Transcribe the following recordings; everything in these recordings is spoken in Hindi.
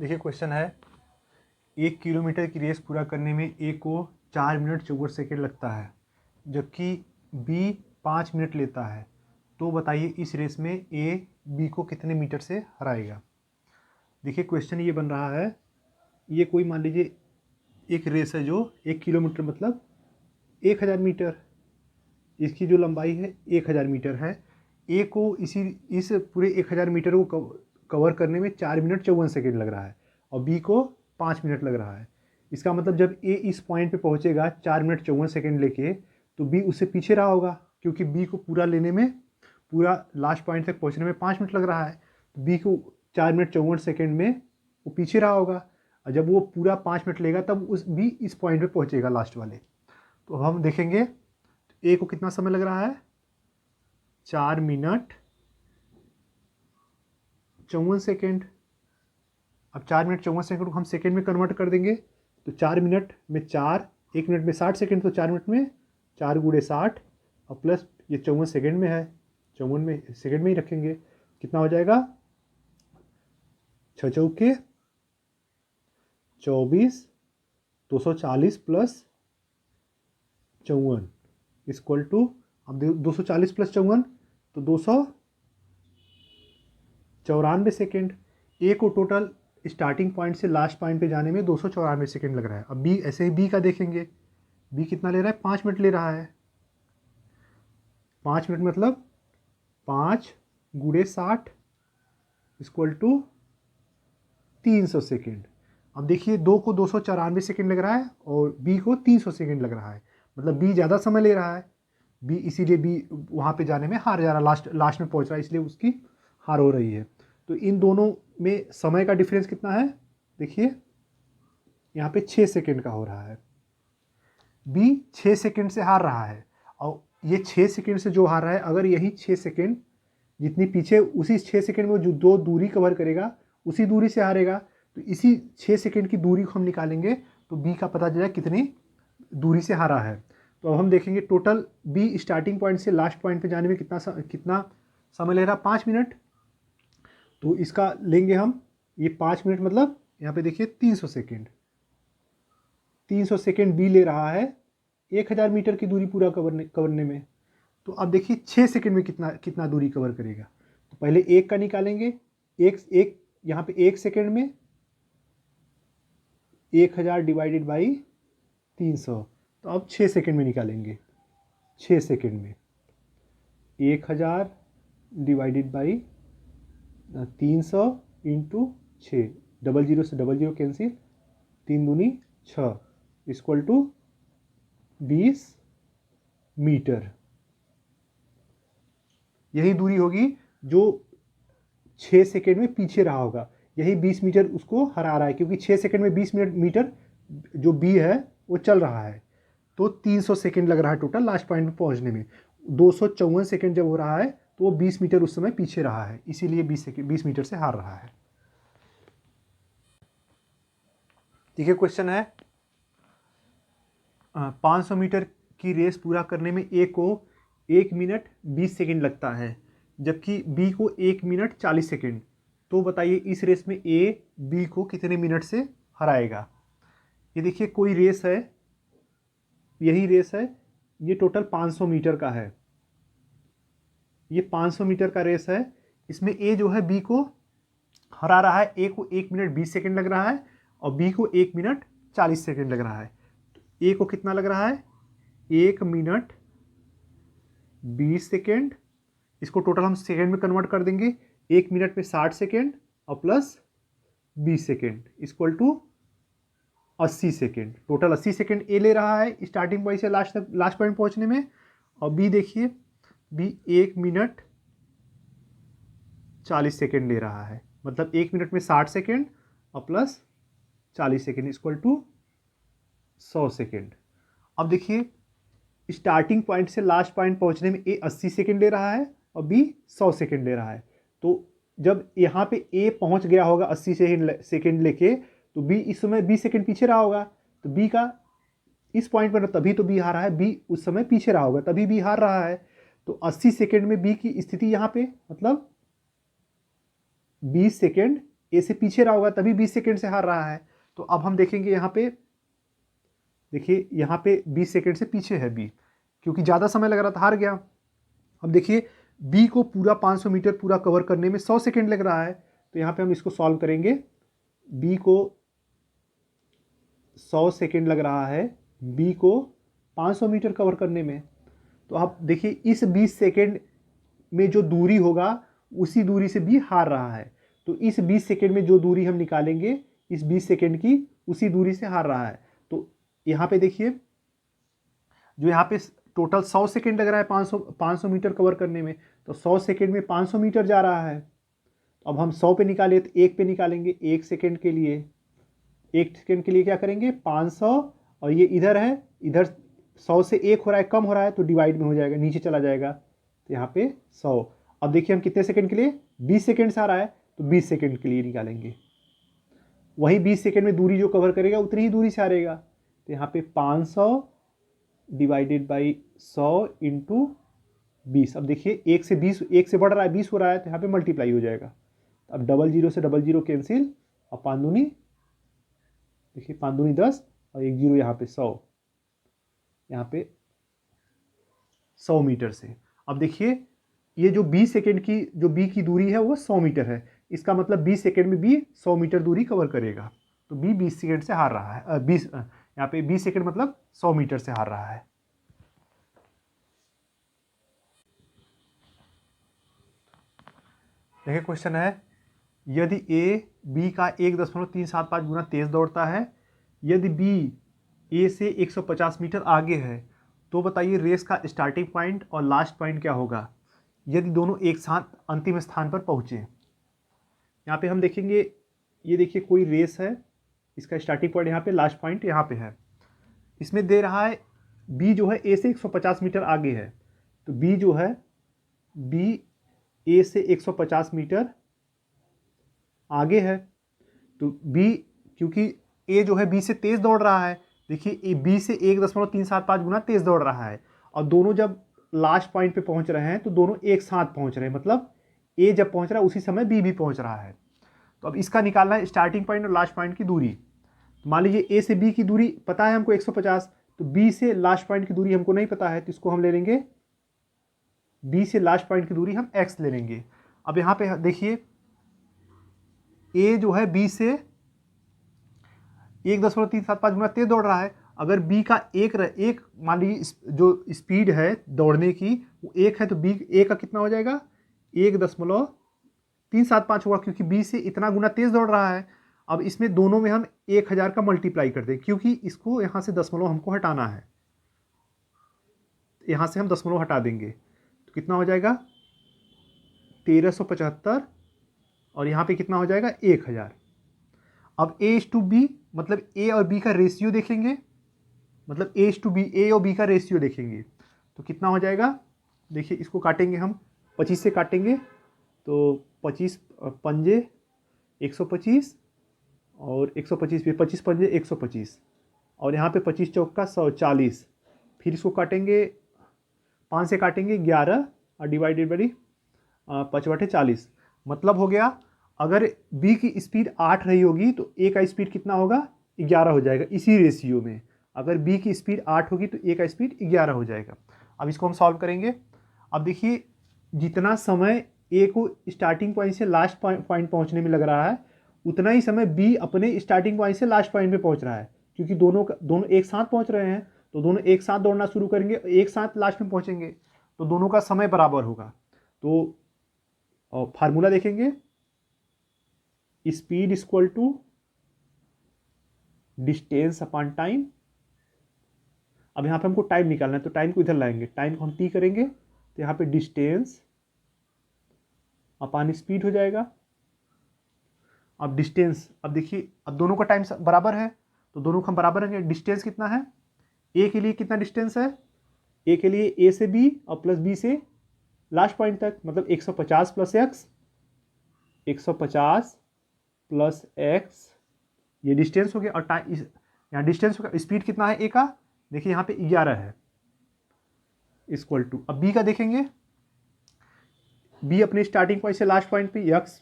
देखिए क्वेश्चन है 1 किलोमीटर की रेस पूरा करने में ए को 4 मिनट 54 सेकेंड लगता है, जबकि बी 5 मिनट लेता है। तो बताइए इस रेस में ए बी को कितने मीटर से हराएगा। देखिए क्वेश्चन ये बन रहा है, ये कोई मान लीजिए एक रेस है जो 1 किलोमीटर मतलब 1000 मीटर, इसकी जो लंबाई है 1000 मीटर है। ए को इस पूरे 1000 मीटर को कवर करने में 4 मिनट 54 सेकेंड लग रहा है और बी को 5 मिनट लग रहा है। इसका मतलब जब ए इस पॉइंट पे पहुंचेगा 4 मिनट 54 सेकेंड लेके, तो बी उससे पीछे रहा होगा, क्योंकि बी को पूरा लेने में, पूरा लास्ट पॉइंट तक पहुंचने में 5 मिनट लग रहा है। तो बी को 4 मिनट 54 सेकेंड में वो पीछे रहा होगा, और जब वो पूरा 5 मिनट लेगा तब उस बी इस पॉइंट पे पहुंचेगा लास्ट वाले। तो अब हम देखेंगे ए को कितना समय लग रहा है, 4 मिनट 54 सेकेंड। अब 4 मिनट 54 सेकेंड को हम सेकेंड में कन्वर्ट कर देंगे, तो 4 मिनट में 4, 1 मिनट में 60 सेकेंड, तो 4 मिनट में 4 गुणे 60 और प्लस ये 54 सेकेंड में है, 54 में सेकेंड में ही रखेंगे। कितना हो जाएगा, 6 चौके 24, 240 प्लस 54 इक्वल टू, अब 240 प्लस 54 तो 294 सेकेंड। ए को टोटल स्टार्टिंग पॉइंट से लास्ट पॉइंट पे जाने में 294 सेकेंड लग रहा है। अब बी, ऐसे ही बी का देखेंगे, बी कितना ले रहा है, 5 मिनट ले रहा है। 5 मिनट मतलब 5 गुणे 60 इक्वल टू 300 सेकेंड। अब देखिए 2 को 294 सेकेंड लग रहा है और बी को 300 सेकेंड लग रहा है, मतलब बी ज़्यादा समय ले रहा है। बी इसीलिए बी वहाँ पे जाने में हार जा रहा है, लास्ट में पहुँच रहा है, इसलिए उसकी हार हो रही है। तो इन दोनों में समय का डिफरेंस कितना है, देखिए यहाँ पे 6 सेकेंड का हो रहा है। बी 6 सेकेंड से हार रहा है, और ये 6 सेकेंड से जो हार रहा है, अगर यही 6 सेकेंड जितनी पीछे, उसी 6 सेकेंड में जो दो दूरी कवर करेगा उसी दूरी से हारेगा, तो इसी 6 सेकेंड की दूरी को हम निकालेंगे तो बी का पता चलेगा कितनी दूरी से हारा है। तो अब हम देखेंगे टोटल बी स्टार्टिंग पॉइंट से लास्ट पॉइंट पे जाने में कितना समय ले रहा, 5 मिनट। तो इसका लेंगे हम, ये 5 मिनट मतलब यहाँ पे देखिए 300 सेकेंड, 300 सेकेंड बी ले रहा है 1000 मीटर की दूरी पूरा कवरने में। तो अब देखिए 6 सेकेंड में कितना दूरी कवर करेगा। तो पहले एक का निकालेंगे, एक यहाँ पे 1 सेकेंड में 1000 डिवाइडेड बाई 300, तो अब 6 सेकेंड में निकालेंगे। 6 सेकेंड में 1000 डिवाइडेड बाई 300 इंटू 6, 00 से 00 कैंसिल, 3 दूनी 6 इक्वल टू 20 मीटर। यही दूरी होगी जो 6 सेकेंड में पीछे रहा होगा, यही 20 मीटर उसको हरा रहा है, क्योंकि 6 सेकेंड में 20 मीटर जो बी है वो चल रहा है। तो 300 सेकेंड लग रहा है टोटल लास्ट पॉइंट पे पहुंचने में। 254 सेकेंड जब हो रहा है तो वो 20 मीटर उस समय पीछे रहा है, इसीलिए 20 मीटर से हार रहा है। देखिए क्वेश्चन है 500 मीटर की रेस पूरा करने में ए को 1 मिनट 20 सेकेंड लगता है, जबकि बी को 1 मिनट 40 सेकेंड। तो बताइए इस रेस में ए बी को कितने मिनट से हराएगा। ये देखिए कोई रेस है, यही रेस है, ये टोटल 500 मीटर का है, ये 500 मीटर का रेस है। इसमें ए जो है बी को हरा रहा है, ए को 1 मिनट 20 सेकेंड लग रहा है और बी को 1 मिनट 40 सेकेंड लग रहा है। ए को कितना लग रहा है, 1 मिनट 20 सेकेंड, इसको टोटल हम सेकेंड में कन्वर्ट कर देंगे। 1 मिनट में 60 सेकेंड और plus 20 second equal to 80 second. Total 80 second ए ले रहा है स्टार्टिंग पॉइंट से लास्ट पॉइंट पहुंचने में, और बी देखिए बी 1 मिनट 40 सेकेंड ले रहा है, मतलब 1 मिनट में 60 सेकेंड और plus 40 second equal to 100 second. अब देखिए स्टार्टिंग पॉइंट से लास्ट पॉइंट पहुंचने में ए 80 सेकेंड ले रहा है और बी 100 सेकेंड ले रहा है। तो जब यहाँ पे ए पहुंच गया होगा 80 सेकेंड लेके, तो बी इस समय 20 सेकेंड पीछे रहा होगा, तो बी का इस पॉइंट पर तभी तो बी हार रहा है, बी उस समय पीछे रहा होगा तभी बी हार रहा है। तो 80 सेकेंड में बी की स्थिति यहाँ पे मतलब 20 सेकेंड ए से पीछे रहा होगा तभी 20 सेकेंड से हार रहा है। तो अब हम देखेंगे यहाँ पे, देखिए यहाँ पे 20 सेकेंड से पीछे है बी, क्योंकि ज़्यादा समय लग रहा था, हार गया। अब देखिए बी को पूरा 500 मीटर पूरा कवर करने में 100 सेकेंड लग रहा है, तो यहाँ पे हम इसको सॉल्व करेंगे। बी को 100 सेकेंड लग रहा है बी को 500 मीटर कवर करने में। तो आप देखिए इस 20 सेकेंड में जो दूरी होगा उसी दूरी से बी हार रहा है। तो इस 20 सेकेंड में जो दूरी हम निकालेंगे इस 20 सेकेंड की, उसी दूरी से हार रहा है। तो यहाँ पे देखिए जो यहाँ पे टोटल 100 सेकेंड लग रहा है 500 मीटर कवर करने में, तो 100 सेकेंड में 500 मीटर जा रहा है। तो अब हम 100 पे निकाले तो 1 पे निकालेंगे, 1 सेकेंड के लिए, 1 सेकेंड के लिए क्या करेंगे 500, और ये इधर है, इधर 100 से 1 हो रहा है, कम हो रहा है तो डिवाइड में हो जाएगा, नीचे चला जाएगा, तो यहाँ पे 100। अब देखिए हम कितने सेकेंड के लिए 20 सेकेंड से आ रहा है, तो 20 सेकेंड के लिए निकालेंगे। वही 20 सेकेंड में दूरी जो कवर करेगा उतनी ही दूरी से हारेगा, तो यहाँ पे 500 डिवाइडेड बाई 100 इंटू 20। अब देखिए 1 से 20, 1 से बढ़ रहा है 20 हो रहा है, तो यहाँ पे मल्टीप्लाई हो जाएगा। अब 00 से 00 कैंसिल, और 5 दूनी, देखिए 5 दूनी 10 और 1 0 यहाँ पे 100, यहाँ पे 100 मीटर से। अब देखिए ये जो 20 सेकेंड की जो बी की दूरी है वो 100 मीटर है, इसका मतलब 20 सेकेंड में बी 100 मीटर दूरी कवर करेगा। तो बी 20 सेकेंड से हार रहा है, 20 यहाँ पे 20 सेकेंड मतलब 100 मीटर से हार रहा है। देखिए क्वेश्चन है, यदि ए बी का 1.375 गुना तेज दौड़ता है, यदि बी ए से 150 मीटर आगे है, तो बताइए रेस का स्टार्टिंग पॉइंट और लास्ट पॉइंट क्या होगा यदि दोनों एक साथ अंतिम स्थान पर पहुँचे। यहाँ पे हम देखेंगे, ये देखिए कोई रेस है, इसका स्टार्टिंग पॉइंट यहाँ पे, लास्ट पॉइंट यहाँ पे है। इसमें दे रहा है बी जो है ए से 150 मीटर आगे है, तो बी जो है बी ए से 150 मीटर आगे है, तो बी, क्योंकि ए जो है बी से तेज़ दौड़ रहा है, देखिए ए बी से 1.375 गुना तेज़ दौड़ रहा है, और दोनों जब लास्ट पॉइंट पे पहुंच रहे हैं तो दोनों एक साथ पहुंच रहे हैं, मतलब ए जब पहुंच रहा है उसी समय बी भी पहुंच रहा है। तो अब इसका निकालना है स्टार्टिंग पॉइंट और लास्ट पॉइंट की दूरी। तो मान लीजिए ए से बी की दूरी पता है हमको 150, तो बी से लास्ट पॉइंट की दूरी हमको नहीं पता है, तो इसको हम ले लेंगे, बी से लास्ट पॉइंट की दूरी हम एक्स ले लेंगे। अब यहाँ पे देखिए ए जो है बी से 1.375 गुना तेज दौड़ रहा है, अगर बी का एक मान लीजिए जो स्पीड है दौड़ने की वो 1 है, तो बी ए का कितना हो जाएगा 1.375 होगा, क्योंकि बी से इतना गुना तेज दौड़ रहा है। अब इसमें दोनों में हम 1000 का मल्टीप्लाई कर दें, क्योंकि इसको यहाँ से दशमलव हमको हटाना है, यहाँ से हम दशमलव हटा देंगे, तो कितना हो जाएगा 1375, और यहाँ पे कितना हो जाएगा 1000। अब A/B मतलब ए और बी का रेशियो देखेंगे, मतलब A/B, ए और बी का रेशियो देखेंगे, तो कितना हो जाएगा, देखिए इसको काटेंगे हम 25 से काटेंगे, तो 25 पंजे 125 और 125 पे 25 पंजे 125, और यहाँ पे 25 चौका 140, फिर इसको काटेंगे 5 से काटेंगे 11 और डिवाइडेड बाई 5/40, मतलब हो गया अगर बी की स्पीड 8 रही होगी तो ए का स्पीड कितना होगा 11 हो जाएगा, इसी रेशियो में। अगर बी की स्पीड 8 होगी तो ए का स्पीड 11 हो जाएगा। अब इसको हम सॉल्व करेंगे। अब देखिए जितना समय ए को स्टार्टिंग पॉइंट से लास्ट पॉइंट पहुंचने में लग रहा है, उतना ही समय बी अपने स्टार्टिंग पॉइंट से लास्ट पॉइंट पे पहुंच रहा है, क्योंकि दोनों एक साथ पहुंच रहे हैं, तो दोनों एक साथ दौड़ना शुरू करेंगे, एक साथ लास्ट में पहुंचेंगे, तो दोनों का समय बराबर होगा। तो फार्मूला देखेंगे, speed equal to distance upon time. अब यहाँ पे हमको टाइम निकालना है, तो टाइम को इधर लाएंगे, टाइम को हम टी करेंगे, तो यहाँ पे डिस्टेंस अपॉन स्पीड हो जाएगा। अब डिस्टेंस, अब देखिए अब दोनों का टाइम बराबर है, तो दोनों का हम बराबर रखेंगे। डिस्टेंस कितना है, ए के लिए कितना डिस्टेंस है, ए के लिए ए से बी और प्लस बी से लास्ट पॉइंट तक, मतलब 150 प्लस एक्स, 150 प्लस एक्स, ये डिस्टेंस हो गया, और टाइम यहाँ डिस्टेंस हो गया। स्पीड कितना है ए का, देखिए यहाँ पे 11 है, इक्वल टू, अब बी का देखेंगे, बी अपने स्टार्टिंग पॉइंट से लास्ट पॉइंट पे एक्स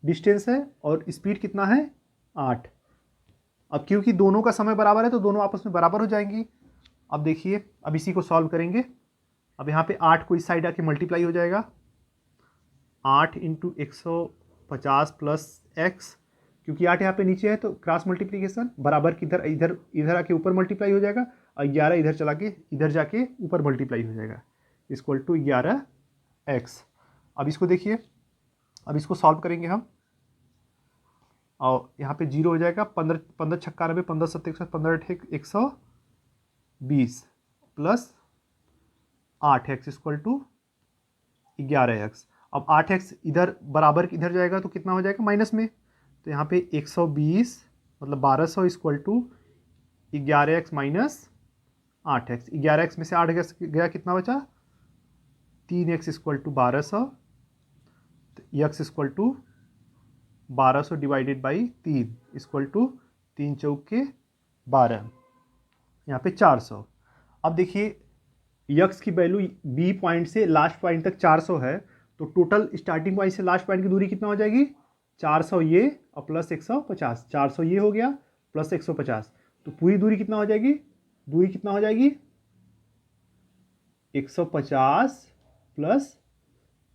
डिस्टेंस है और स्पीड कितना है 8। अब क्योंकि दोनों का समय बराबर है तो दोनों आपस में बराबर हो जाएंगी। अब देखिए, अब इसी को सॉल्व करेंगे। अब यहाँ पे 8 को इस साइड आके मल्टीप्लाई हो जाएगा, 8 इंटू 150 प्लस एक्स, क्योंकि 8 यहाँ पे नीचे है तो क्रॉस मल्टीप्लीकेशन, बराबर की इधर इधर इधर आके ऊपर मल्टीप्लाई हो जाएगा और 11 इधर चला के इधर जाके ऊपर मल्टीप्लाई हो जाएगा, इक्वल टू 11x। अब इसको देखिए, अब इसको सॉल्व करेंगे हम और यहाँ पे 0 हो जाएगा, 15 15 छक्का 90, 15 सत्ते 120 plus 8x equal to 11x। अब 8x इधर बराबर इधर जाएगा तो कितना हो जाएगा माइनस में, तो यहाँ पे 120 मतलब 1200 equal to 11x minus 8x। 11x में से 8 गया कितना बचा, 3x equal to 1200, x equal to 1200 divided by 3 equal to 3 चौके 12, यहाँ पे 400। अब देखिए यक्स की वैल्यू बी पॉइंट से लास्ट पॉइंट तक 400 है, तो टोटल स्टार्टिंग पॉइंट से लास्ट पॉइंट की दूरी कितना हो जाएगी, 400 ये और प्लस 150, 400 ये हो गया प्लस 150, तो पूरी दूरी कितना हो जाएगी, दूरी कितना हो जाएगी 150 प्लस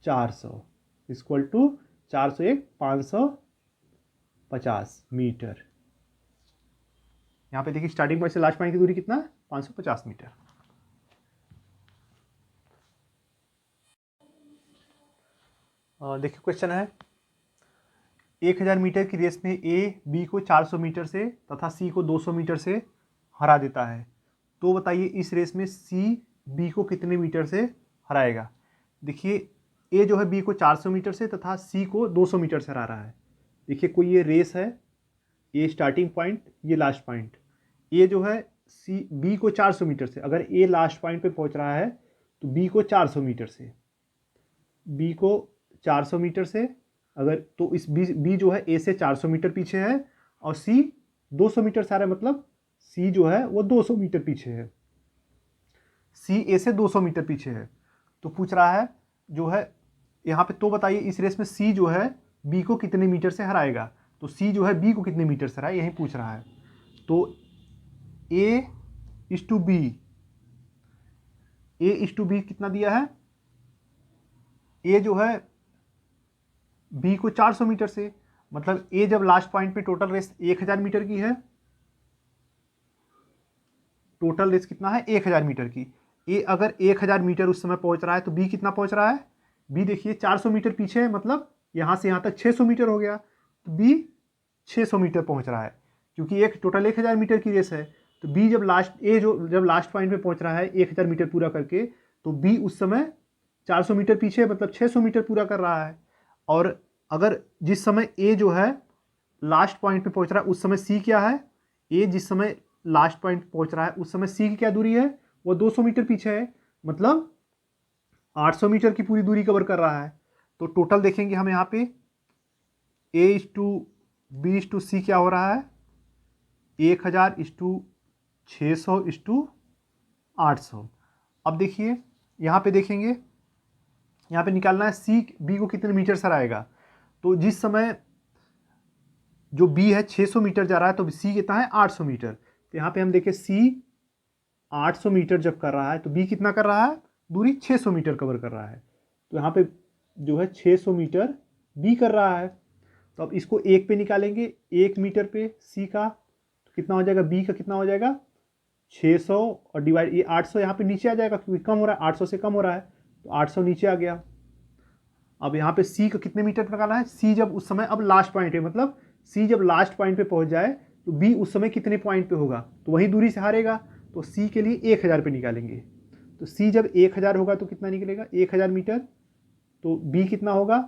400 इक्वल टू 401 550 मीटर। यहाँ पे देखिए स्टार्टिंग पॉइंट से लास्ट पॉइंट की दूरी कितना है, 550 मीटर। देखिए क्वेश्चन है, 1000 मीटर की रेस में ए बी को 400 मीटर से तथा सी को 200 मीटर से हरा देता है, तो बताइए इस रेस में सी बी को कितने मीटर से हराएगा। देखिए ए जो है बी को 400 मीटर से तथा सी को 200 मीटर से हरा रहा है। देखिए कोई ये रेस है, ए स्टार्टिंग पॉइंट ये लास्ट पॉइंट, ए जो है सी बी को 400 मीटर से, अगर ए लास्ट पॉइंट पे पहुंच रहा है तो बी को 400 मीटर से, बी को 400 मीटर से अगर, तो इस बी जो है ए से 400 मीटर पीछे है और सी 200 मीटर से आ रहा है, मतलब सी जो है वो 200 मीटर पीछे है, सी ए से 200 मीटर पीछे है। तो पूछ रहा है जो है यहाँ पे, तो बताइए इस रेस में सी जो है बी को कितने मीटर से हराएगा, तो सी जो है बी को कितने मीटर से हराए यही पूछ रहा है। तो A is to B, A is to B कितना दिया है, ए जो है बी को 400 मीटर से, मतलब ए जब लास्ट पॉइंट पे टोटल रेस 1000 मीटर की है, टोटल रेस कितना है 1000 मीटर की, ए अगर 1000 मीटर उस समय पहुंच रहा है तो बी कितना पहुंच रहा है, बी देखिए 400 मीटर पीछे है, मतलब यहां से यहां तक 600 मीटर हो गया, तो बी 600 मीटर पहुंच रहा है, क्योंकि एक टोटल 1000 मीटर की रेस है। तो बी जब लास्ट ए जो जब लास्ट पॉइंट पे पहुंच रहा है 1000 मीटर पूरा करके, तो बी उस समय 400 मीटर पीछे मतलब 600 मीटर पूरा कर रहा है। और अगर जिस समय ए जो है लास्ट पॉइंट पे पहुंच रहा है उस समय सी क्या है, ए जिस समय लास्ट पॉइंट पहुंच रहा है उस समय सी की क्या दूरी है, वो 200 मीटर पीछे है, मतलब 800 मीटर की पूरी दूरी कवर कर रहा है। तो टोटल देखेंगे हम यहाँ पे A is to B is to C क्या हो रहा है, 1000 इज टू 600 इज टू 800। अब देखिए यहाँ पे देखेंगे, यहाँ पे निकालना है सी बी को कितने मीटर से हराएगा, तो जिस समय जो बी है 600 मीटर जा रहा है तो सी कितना है 800 मीटर, तो यहाँ पे हम देखें सी 800 मीटर जब कर रहा है तो बी कितना कर रहा है, दूरी 600 मीटर कवर कर रहा है, तो यहाँ पे जो है 600 मीटर बी कर रहा है। तो अब इसको एक पे निकालेंगे, 1 मीटर पे सी का, तो कितना हो जाएगा, बी का कितना हो जाएगा 600 और डिवाइड ये 800 यहाँ पे नीचे आ जाएगा क्योंकि कम हो रहा है, 800 से कम हो रहा है, तो 800 नीचे आ गया। अब यहाँ पे सी का कितने मीटर निकालना है, सी जब उस समय अब लास्ट पॉइंट है, मतलब सी जब लास्ट पॉइंट पे पहुंच जाए तो बी उस समय कितने पॉइंट पे होगा, तो वही दूरी से हारेगा, तो सी के लिए 1000 पे निकालेंगे। तो सी जब 1000 होगा तो कितना निकलेगा 1000 मीटर, तो बी कितना होगा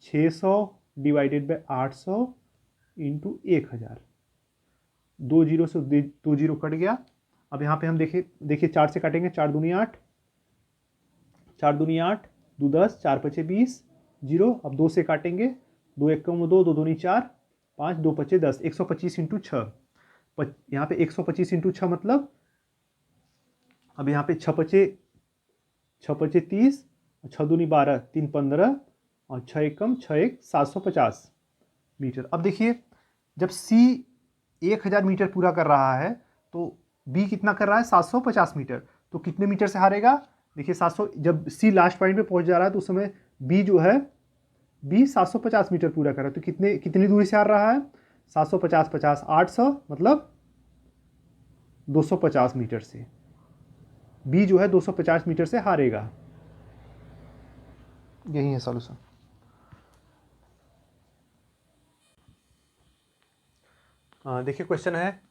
600 डिवाइडेड बाई 800 इंटू 1000, 2 जीरो से 2 जीरो कट गया। अब यहाँ पे हम देखिए 4 से काटेंगे, 4 दूनी 8, 4 दूनी 8, 2 10, 4 पचे 20, जीरो। अब 2 से काटेंगे, 2 एक कम 2, 2 दूनी 4, 5 2 पचे 10, 125 इंटू 6, यहाँ पे 125 इंटू 6 मतलब, अब यहाँ पे 6 पचे 30, 6 दूनी 12, 3 15, और 6 एकम 6 एक 750 मीटर। अब देखिए जब C 1000 मीटर पूरा कर रहा है तो B कितना कर रहा है 750 मीटर, तो कितने मीटर से हारेगा? देखिए 700, जब C लास्ट पॉइंट पे पहुंच जा रहा है तो उस समय B जो है B 750 मीटर पूरा कर रहा है, तो कितनी दूरी से हार रहा है? 750 50 800 मतलब 250 मीटर से B जो है 250 मीटर से हारेगा। यही है सॉल्यूशन। देखिए क्वेश्चन है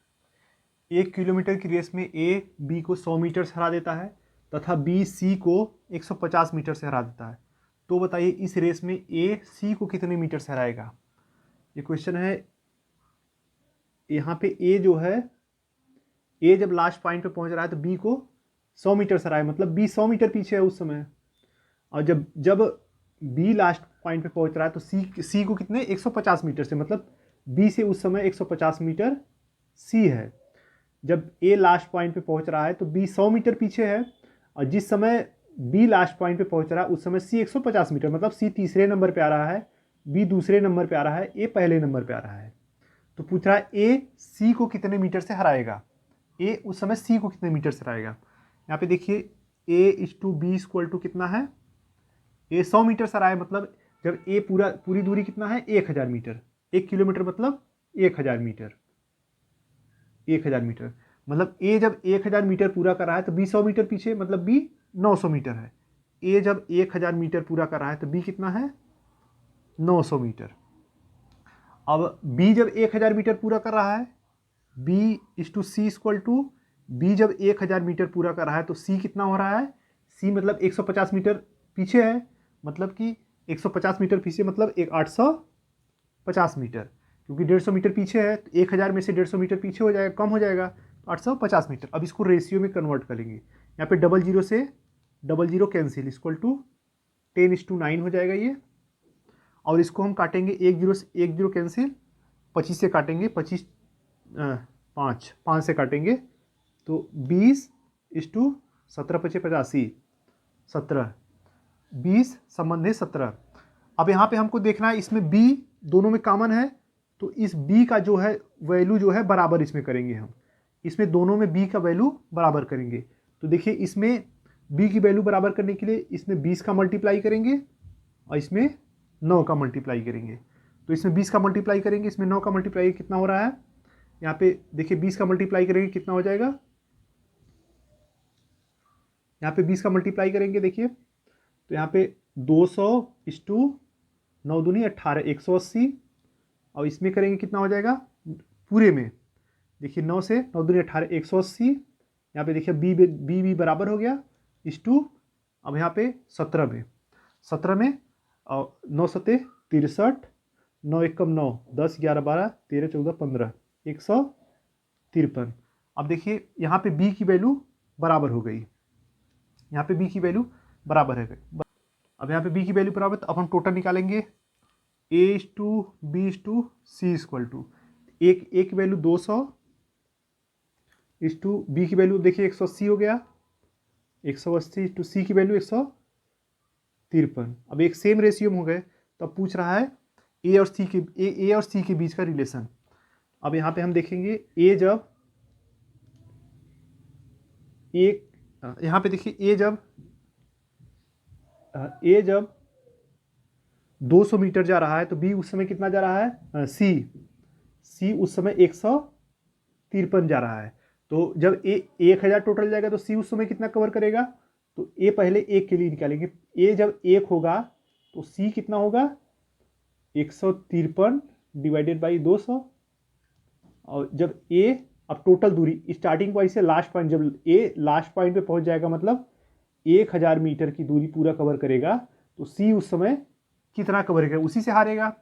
1 किलोमीटर की रेस में A B को 100 मीटर से हरा देता है तथा B C को 150 मीटर से हरा देता है, तो बताइए इस रेस में A C को कितने मीटर से हराएगा? ये क्वेश्चन है। यहाँ पे A जो है, A जब लास्ट पॉइंट पे पहुंच रहा है तो B को 100 मीटर से हराए, मतलब B 100 मीटर पीछे है उस समय। और जब जब B लास्ट पॉइंट पे पहुंच रहा है तो C को कितने 150 मीटर से, मतलब B से उस समय 150 मीटर C है। जब A लास्ट पॉइंट पे पहुंच रहा है तो B 100 मीटर पीछे है, और जिस समय B लास्ट पॉइंट पे पहुंच रहा है उस समय C 150 मीटर, मतलब C तीसरे नंबर पे आ रहा है, B दूसरे नंबर पे आ रहा है, A पहले नंबर पे आ रहा है। तो पूछ रहा है A C को कितने मीटर से हराएगा? A उस समय C को कितने मीटर से हराएगा? यहाँ पे देखिए A/B = कितना है? A 100 मीटर से हराए, मतलब जब A पूरी दूरी कितना है 1000 मीटर, 1 किलोमीटर मतलब 1000 मीटर, 1000 मीटर, मतलब A जब 1000 मीटर पूरा कर रहा है तो B 100 मीटर पीछे, मतलब B 900 मीटर है। A जब 1000 मीटर पूरा कर रहा है तो B कितना है 900 मीटर। अब B जब 1000 मीटर पूरा कर रहा है, B/C = B जब 1000 मीटर पूरा कर रहा है तो C कितना हो रहा है? C मतलब 150 मीटर पीछे है, मतलब कि 150 मीटर पीछे मतलब 850 मीटर, क्योंकि 150 मीटर पीछे है तो 1000 में से 150 मीटर पीछे हो जाएगा, कम हो जाएगा, तो 850 मीटर। अब इसको रेशियो में कन्वर्ट करेंगे, यहाँ पे 00 से 00 कैंसिल = 10:9 हो जाएगा ये। और इसको हम काटेंगे 10 से 10 कैंसिल, 25 से काटेंगे, 25 5 से काटेंगे तो 20:17 × 5 = 85, 17, 20 संबंध है 17। अब यहाँ पे हमको देखना है इसमें B दोनों में कॉमन है, तो इस B का जो है वैल्यू जो है बराबर इसमें करेंगे हम, इसमें दोनों में B का वैल्यू बराबर करेंगे। तो देखिए इसमें B की वैल्यू बराबर करने के लिए इसमें 20 का मल्टीप्लाई करेंगे और इसमें 9 का मल्टीप्लाई करेंगे। तो इसमें 20 का मल्टीप्लाई करेंगे, इसमें 9 का मल्टीप्लाई कितना हो रहा है? यहाँ पे देखिए 20 का मल्टीप्लाई करेंगे कितना हो जाएगा? यहाँ पे 20 का मल्टीप्लाई करेंगे देखिए, तो यहाँ पे 200:9 दूनी 18, 180, और इसमें करेंगे कितना हो जाएगा पूरे में? देखिए 9 से 9 दूनी 18, 180, यहाँ पे देखिए बी बराबर हो गया *, अब यहाँ पे 17 में और 9 सते 63, 9 एकम 9, 10 11 12 13 14 15, 153। अब देखिए यहाँ पे B की वैल्यू बराबर हो गई, यहाँ पे B की वैल्यू बराबर है। अब यहाँ पे B की वैल्यू बराबर, तो अब हम टोटल निकालेंगे A/B/C = A की वैल्यू 200 B की वैल्यू देखिए 180 हो गया, 180 C की वैल्यू 153। अब एक सेम रेशियो में हो गए, तो अब पूछ रहा है A और C के बीच का रिलेशन। अब यहाँ पे हम देखेंगे यहाँ पे देखिए A जब 200 मीटर जा रहा है तो B उस समय कितना जा रहा है? C उस समय 153 जा रहा है। तो जब A 1000 टोटल जाएगा तो C उस समय कितना कवर करेगा? तो A पहले 1 के लिए निकालेंगे, A जब 1 होगा तो C कितना होगा? 153 / 200। और जब A, अब टोटल दूरी स्टार्टिंग पॉइंट से लास्ट पॉइंट, जब A लास्ट पॉइंट पे पहुंच जाएगा मतलब 1000 मीटर की दूरी पूरा कवर करेगा, तो C उस समय कितना कवर करेगा? उसी से हारेगा।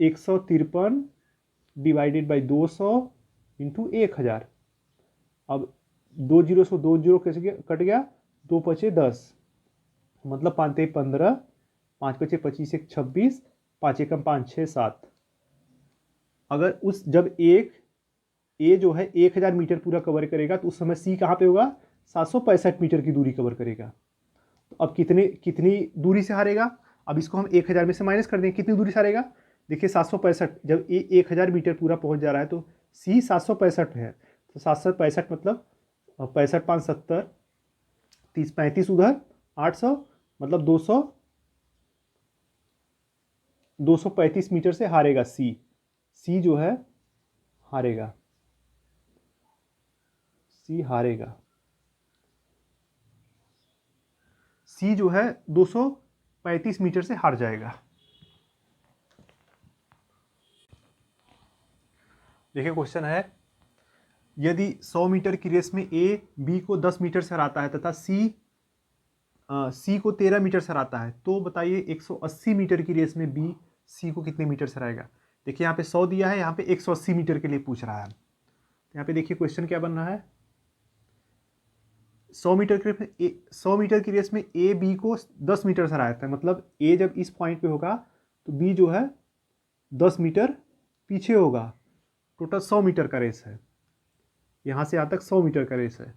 153 / 200 × 1000। अब 2 0 से 2 0 कैसे कट गया? 2 × 5 = 10, मतलब 5 × 3 = 15, 5 × 5 = 25, 1 = 26, 5 एकम 5 6 7। अगर जब A जो है 1000 मीटर पूरा कवर करेगा तो उस समय C कहाँ पे होगा? 765 मीटर की दूरी कवर करेगा। तो अब कितनी दूरी से हारेगा? अब इसको हम 1000 में से माइनस कर देंगे, कितनी दूरी से हारेगा? देखिए 765, जब ए 1000 मीटर पूरा पहुंच जा रहा है तो सी 765 है, तो 765 मतलब 65 5 70, 30 35 उधर 800, मतलब 235 मीटर से हारेगा सी जो है हारेगा, सी जो है 235 मीटर से हार जाएगा। देखिए क्वेश्चन है, यदि 100 मीटर की रेस में ए बी को 10 मीटर से हराता है तथा सी को 13 मीटर से हराता है, तो बताइए 180 मीटर की रेस में बी सी को कितने मीटर से हराएगा? देखिए यहाँ पे 100 दिया है, यहाँ पे 180 मीटर के लिए पूछ रहा है। यहाँ पे देखिए क्वेश्चन क्या बन रहा है, 100 मीटर की रेस में ए बी को 10 मीटर से हराता है, मतलब ए जब इस पॉइंट पे होगा तो बी जो है 10 मीटर पीछे होगा। टोटल 100 मीटर का रेस है, यहाँ से यहाँ तक 100 मीटर का रेस है,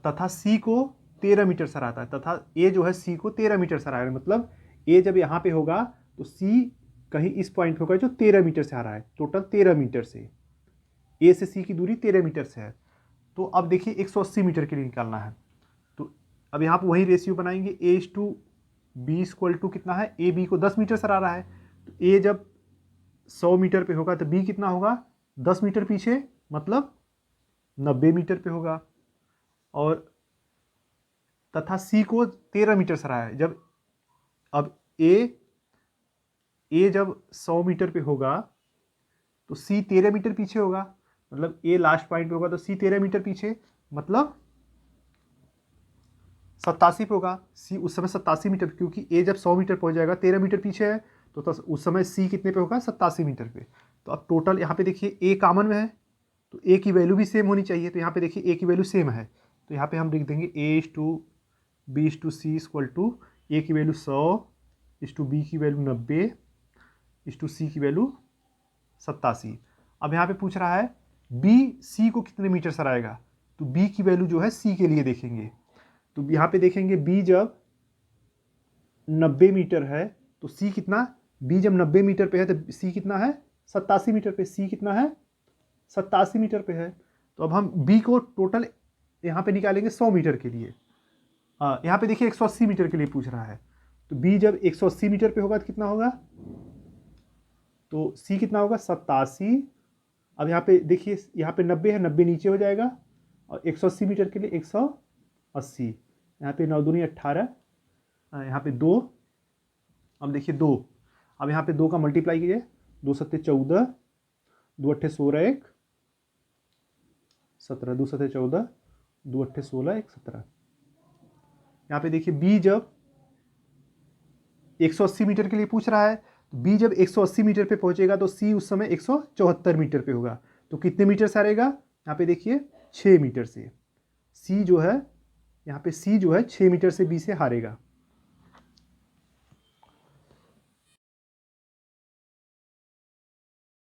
तथा सी को 13 मीटर से हराता है, तथा ए जो है सी को 13 मीटर से हराएगा, मतलब ए जब यहाँ पे होगा तो सी कहीं इस पॉइंट पे होगा जो 13 मीटर से हरा है। टोटल 13 मीटर से ए से सी की दूरी 13 मीटर से है। तो अब देखिए 180 मीटर के लिए निकालना है, तो अब यहाँ पर वही रेशियो बनाएंगे, A is to B equal to कितना है, ए बी को 10 मीटर से हरा रहा है, तो ए जब 100 मीटर पे होगा तो बी कितना होगा, 10 मीटर पीछे, मतलब 90 मीटर पे होगा। और तथा सी को 13 मीटर से हरा है, जब अब ए जब 100 मीटर पे होगा तो सी 13 मीटर पीछे होगा, मतलब ए लास्ट पॉइंट पे होगा तो सी 13 मीटर पीछे, मतलब 87 पे होगा। सी उस समय 87 मीटर, क्योंकि ए जब 100 मीटर पहुंच जाएगा 13 मीटर पीछे है, तो उस समय सी कितने पे होगा, 87 मीटर पे। तो अब टोटल यहाँ पे देखिए ए कॉमन में है, तो ए की वैल्यू भी सेम होनी चाहिए, तो यहाँ पे देखिए ए की वैल्यू सेम है, तो यहाँ पे हम लिख देंगे A is to B is to C equal to A की वैल्यू 100 इज टू बी की वैल्यू 90 इज टू सी की वैल्यू 87। अब यहाँ पे पूछ रहा है बी सी को कितने मीटर से हराएगा, तो बी की वैल्यू जो है सी के लिए देखेंगे, तो यहाँ पे देखेंगे बी जब 90 मीटर है तो सी कितना, बी जब 90 मीटर पे है तो सी कितना है, 87 मीटर पे, सी कितना है, 87 मीटर पे है। तो अब हम बी को टोटल यहाँ पे निकालेंगे 100 मीटर के लिए। यहाँ पे देखिए 180 मीटर के लिए पूछ रहा है, तो बी जब 180 मीटर पे होगा तो कितना होगा, तो सी कितना होगा, 87। अब यहाँ पे देखिए यहाँ पे 90 है, 90 नीचे हो जाएगा, और 180 मीटर के लिए 180, यहाँ पे 9 दूनी 18, यहाँ पे 2, अब देखिए 2, अब यहाँ पे 2 का मल्टीप्लाई कीजिए, 2 सत्ते 14, 2 अट्ठे 16 1 17, 2 सत्ते 14, 2 अट्ठे 16 1 17। यहाँ पे देखिए बी जब 180 मीटर के लिए पूछ रहा है, तो बी जब 180 मीटर पे पहुंचेगा तो सी उस समय 174 मीटर पे होगा, तो कितने मीटर से हारेगा, यहाँ पे देखिए 6 मीटर से। सी जो है यहाँ पे सी जो है 6 मीटर से बी से हारेगा।